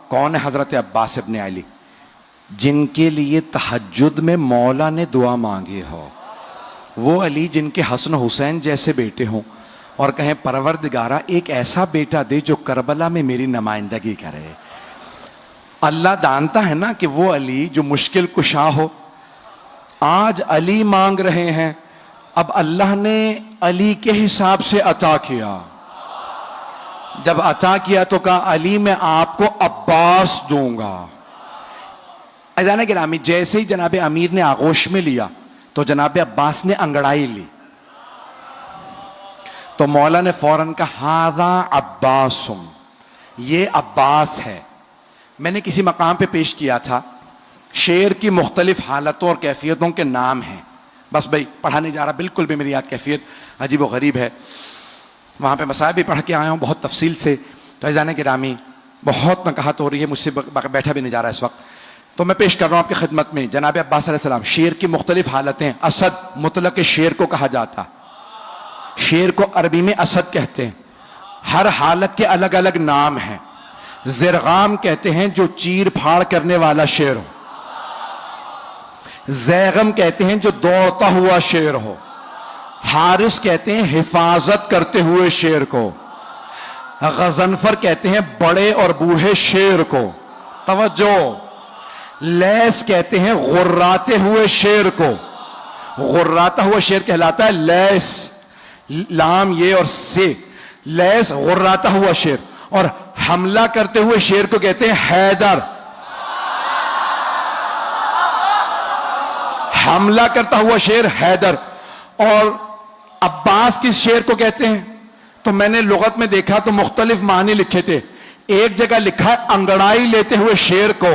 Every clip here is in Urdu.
کون ہے حضرت عباس ابن علی؟ جن کے لیے تہجد میں مولا نے دعا مانگی ہو، وہ علی جن کے حسن حسین جیسے بیٹے ہوں اور کہیں پروردگارہ ایک ایسا بیٹا دے جو کربلا میں میری نمائندگی کرے۔ اللہ جانتا ہے نا کہ وہ علی جو مشکل کشا ہو، آج علی مانگ رہے ہیں، اب اللہ نے علی کے حساب سے عطا کیا۔ جب عطا کیا تو کہا علی میں آپ کو عباس دوں گا۔ عزیزان گرامی، جیسے ہی جناب امیر نے آغوش میں لیا تو جناب عباس نے انگڑائی لی، تو مولا نے فوراً کہا ہذا عباسم، یہ عباس ہے۔ میں نے کسی مقام پہ پیش کیا تھا، شعر کی مختلف حالتوں اور کیفیتوں کے نام ہیں، بس بھائی پڑھا نہیں جا رہا، بالکل بھی میری یاد کیفیت عجیب و غریب ہے، وہاں پہ مسائل بھی پڑھ کے آیا ہوں بہت تفصیل سے۔ تو عزیزان گرامی، بہت نکاحت ہو رہی ہے، مجھ سے بیٹھا بھی نہیں جا رہا اس وقت، تو میں پیش کر رہا ہوں آپ کی خدمت میں جناب عباس علیہ السلام۔ شعر کی مختلف حالتیں، اسد مطلق شعر کو کہا جاتا، شعر کو عربی میں اسد کہتے ہیں، ہر حالت کے الگ الگ نام ہیں۔ زرغام کہتے ہیں جو چیر پھاڑ کرنے والا شعر ہو، زیغم کہتے ہیں جو دوڑتا ہوا شعر ہو، حارس کہتے ہیں حفاظت کرتے ہوئے شعر کو، غضنفر کہتے ہیں بڑے اور بوڑھے شعر کو، توجہ، لیس کہتے ہیں غراتے ہوئے شعر کو، غراتا ہوا شعر کہلاتا ہے لیس، لام یہ اور سے، لیس غراتا ہوا شعر، اور حملہ کرتے ہوئے شعر کو کہتے ہیں حیدر، حملہ کرتا ہوا شعر حیدر۔ اور عباس کس شعر کو کہتے ہیں؟ تو میں نے لغت میں دیکھا تو مختلف معنی لکھے تھے، ایک جگہ لکھا ہے انگڑائی لیتے ہوئے شعر کو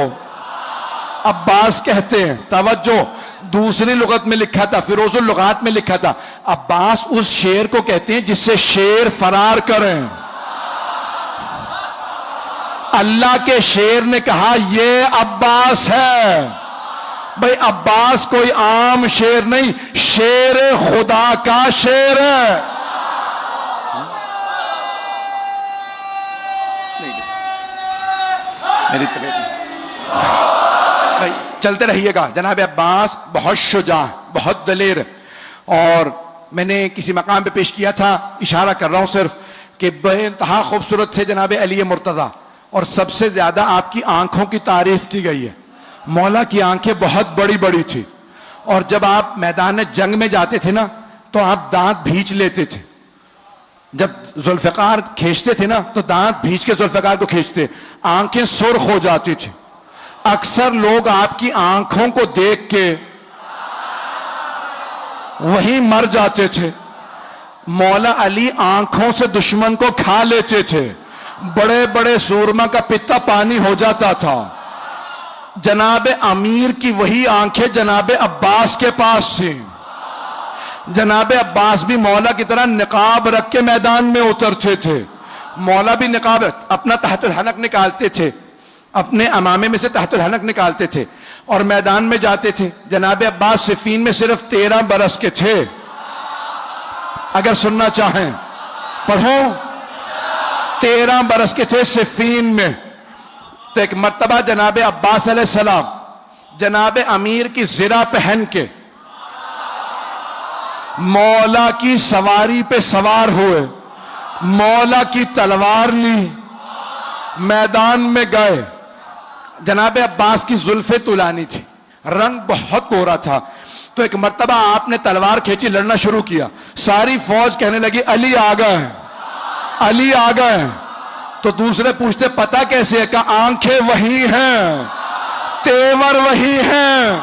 عباس کہتے ہیں، توجہ، دوسری لغت میں لکھا تھا، فیروز اللغات میں لکھا تھا عباس اس شعر کو کہتے ہیں جس سے شیر فرار کریں۔ اللہ کے شعر نے کہا یہ عباس ہے، بھئی عباس کوئی عام شعر نہیں، شیر خدا کا شعر ہے۔ میری طبیعت بھائی چلتے رہیے گا۔ جناب عباس بہت شجاع، بہت دلیر، اور میں نے کسی مقام پہ پیش کیا تھا، اشارہ کر رہا ہوں صرف، کہ بے انتہا خوبصورت تھے جناب علی مرتضیٰ، اور سب سے زیادہ آپ کی آنکھوں کی تعریف کی گئی ہے۔ مولا کی آنکھیں بہت بڑی بڑی تھی، اور جب آپ میدان جنگ میں جاتے تھے نا تو آپ دانت بھینچ لیتے تھے، جب ذوالفقار کھینچتے تھے نا تو دانت بھینچ کے ذوالفقار کو کھینچتے، آنکھیں سرخ ہو جاتی تھی۔ اکثر لوگ آپ کی آنکھوں کو دیکھ کے وہیں مر جاتے تھے۔ مولا علی آنکھوں سے دشمن کو کھا لیتے تھے، بڑے بڑے سورما کا پتا پانی ہو جاتا تھا۔ جناب امیر کی وہی آنکھیں جناب عباس کے پاس تھیں۔ جناب عباس بھی مولا کی طرح نقاب رکھ کے میدان میں اترتے تھے، مولا بھی نقاب اپنا تحت الحنک نکالتے تھے، اپنے امامے میں سے تحت الحنک نکالتے تھے اور میدان میں جاتے تھے۔ جناب عباس صفین میں صرف 13 برس کے تھے، اگر سننا چاہیں پڑھو، 13 برس کے تھے صفین میں۔ تو ایک مرتبہ جناب عباس علیہ السلام جناب امیر کی زرہ پہن کے مولا کی سواری پہ سوار ہوئے، مولا کی تلوار لی، میدان میں گئے۔ جناب عباس کی زلفیں طولانی تھی، رنگ بہت گورا تھا، تو ایک مرتبہ آپ نے تلوار کھینچی، لڑنا شروع کیا، ساری فوج کہنے لگی علی آ گئے، علی آ گئے۔ تو دوسرے پوچھتے پتہ کیسے ہے؟ کہ آنکھیں وہی ہیں، تیور وہی ہیں۔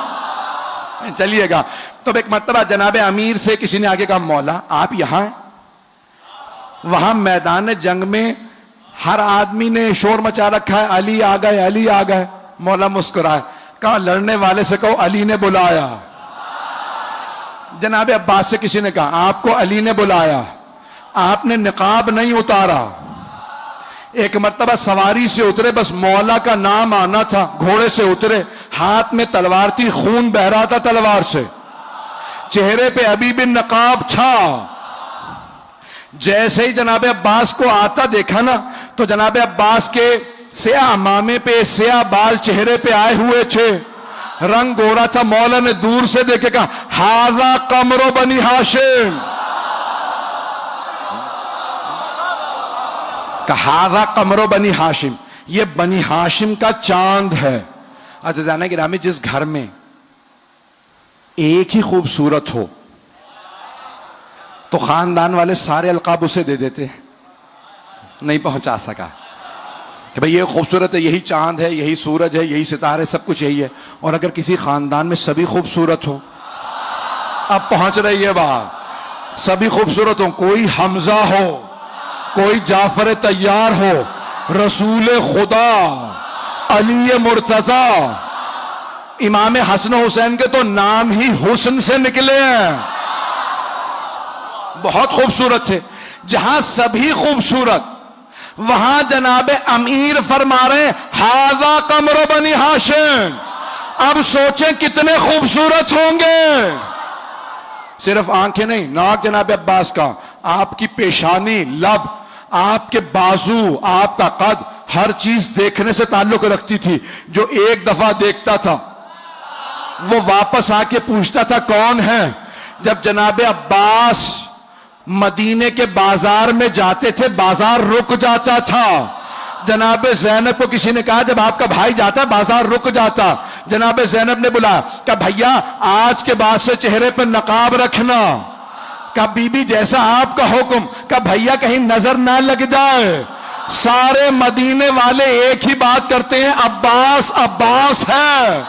چلیے گا، تو ایک مرتبہ جناب امیر سے کسی نے آگے کہا مولا آپ یہاں ہیں؟ وہاں میدان جنگ میں ہر آدمی نے شور مچا رکھا ہے علی آ گئے، علی آ گئے۔ مولا مسکرائے، کہا لڑنے والے سے کہو علی نے بلایا۔ جناب عباس سے کسی نے کہا آپ کو علی نے بلایا، آپ نے نقاب نہیں اتارا۔ ایک مرتبہ سواری سے اترے، بس مولا کا نام آنا تھا، گھوڑے سے اترے، ہاتھ میں تلوار تھی، خون بہ رہا تھا تلوار سے، چہرے پہ ابھی بھی نقاب تھا۔ جیسے ہی جناب عباس کو آتا دیکھا نا تو جناب عباس کے سیاہ امامے پہ سیاہ بال چہرے پہ آئے ہوئے تھے, رنگ گورا تھا. مولا نے دور سے دیکھے کہا ہاذا قمر بنی ہاشم, کہا ہاذا قمر بنی ہاشم, یہ بنی ہاشم کا چاند ہے. عزیزانہ گرامی, جس گھر میں ایک ہی خوبصورت ہو تو خاندان والے سارے القاب اسے دے دیتے, نہیں پہنچا سکا کہ بھئی یہ خوبصورت ہے, یہی چاند ہے, یہی سورج ہے, یہی ستارے, سب کچھ یہی ہے. اور اگر کسی خاندان میں سبھی خوبصورت ہو, اب پہنچ رہی ہے بات, سبھی خوبصورت ہو, کوئی حمزہ ہو, کوئی جعفر طیار ہو, رسول خدا علی مرتضی, امام حسن و حسین کے تو نام ہی حسن سے نکلے ہیں, بہت خوبصورت تھے. جہاں سبھی خوبصورت وہاں جناب امیر فرما رہے ہاذا قمر بنی ہاشم. اب سوچیں کتنے خوبصورت ہوں گے. صرف آنکھیں نہیں, ناک جناب عباس کا, آپ کی پیشانی, لب, آپ کے بازو, آپ کا قد, ہر چیز دیکھنے سے تعلق رکھتی تھی. جو ایک دفعہ دیکھتا تھا وہ واپس آ کے پوچھتا تھا کون ہے. جب جناب عباس مدینے کے بازار میں جاتے تھے بازار رک جاتا تھا. جناب زینب کو کسی نے کہا جب آپ کا بھائی جاتا بازار رک جاتا. جناب زینب نے بولا کہ بھیا آج کے بعد سے چہرے پر نقاب رکھنا. کہ بی بی جیسا آپ کا حکم. کہ بھیا کہیں نظر نہ لگ جائے. سارے مدینے والے ایک ہی بات کرتے ہیں, عباس عباس ہے.